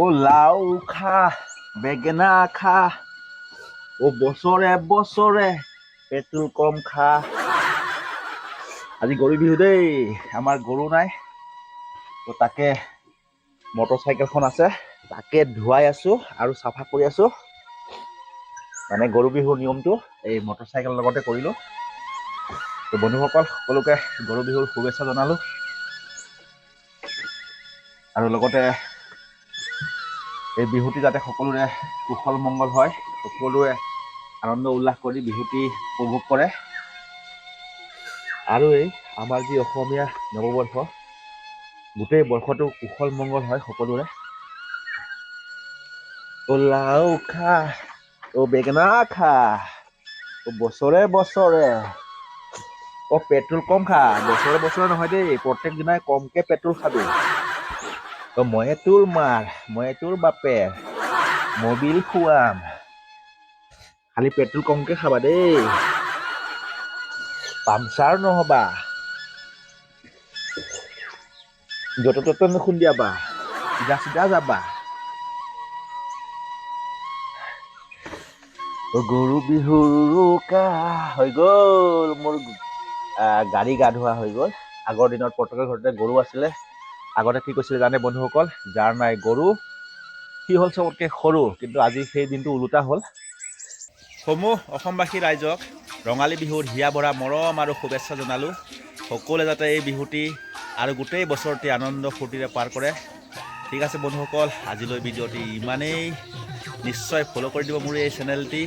ও লাউ খা বেঙেনা খা ও বছৰে বছৰে পেট্ৰল কম খা। আজি গৰু বিহু দেই, আমাৰ গৰু নাই তো তাকে মটৰচাইকেলখন আছে তাকে ধুৱাই আছো আৰু চাফা কৰি আছো। মানে গৰু বিহুৰ নিয়মটো এই মটৰচাইকেলৰ লগতে কৰিলো। তো বন্ধুসকল সকলোকে গৰু বিহুৰ শুভেচ্ছা জনালো আৰু লগতে এই বিহুটি যাতে সকলোৰে কুশল মংগল হয়, সকলোৱে আনন্দ উল্লাস কৰি বিহুটি উপভোগ কৰে আৰু এই আমাৰ যি অসমীয়া নৱবৰ্ষ গোটেই বৰ্ষটো কুশল মংগল হয় সকলোৰে। ও লাউ খা ও বেঙেনা খা ও বছৰে বছৰে ও পেট্ৰল কম খা। বছৰে বছৰে নহয় দেই, প্ৰত্যেক দিনাই কমকে পেট্ৰল খাবি। ও ময়ে তোৰ মাৰ ময়ে তোৰ বাপেৰ মবিল খুৱাম, খালি পেট্ৰল কমকে খাবা দেই, পামচাৰ নহবা, য'তে ত'তে নুখুন্দিয়াবা, চিধা চিধা যাবা। গৰু বিহুৰ উৰুকা হৈ গ'ল মোৰ গাড়ী গা ধোৱা হৈ গ'ল। আগৰ দিনত প্ৰত্যেকৰ ঘৰতে গৰু আছিলে। আগতে কি কৈছিলে জানে বন্ধুসকল, যাৰ নাই গৰু সি হ'ল চবতকে সৰু। কিন্তু আজি সেই দিনটো ওলোটা হ'ল। সমূহ অসমবাসী ৰাইজক ৰঙালী বিহুৰ হিয়া ভৰা মৰম আৰু শুভেচ্ছা জনালোঁ। সকলোৱে যাতে এই বিহুটি আৰু গোটেই বছৰটি আনন্দ ফূৰ্তিৰে পাৰ কৰে। ঠিক আছে বন্ধুসকল, আজিলৈ ভিডিঅ'টি ইমানেই। নিশ্চয় ফ'ল' কৰি দিব মোৰ এই চেনেলটি।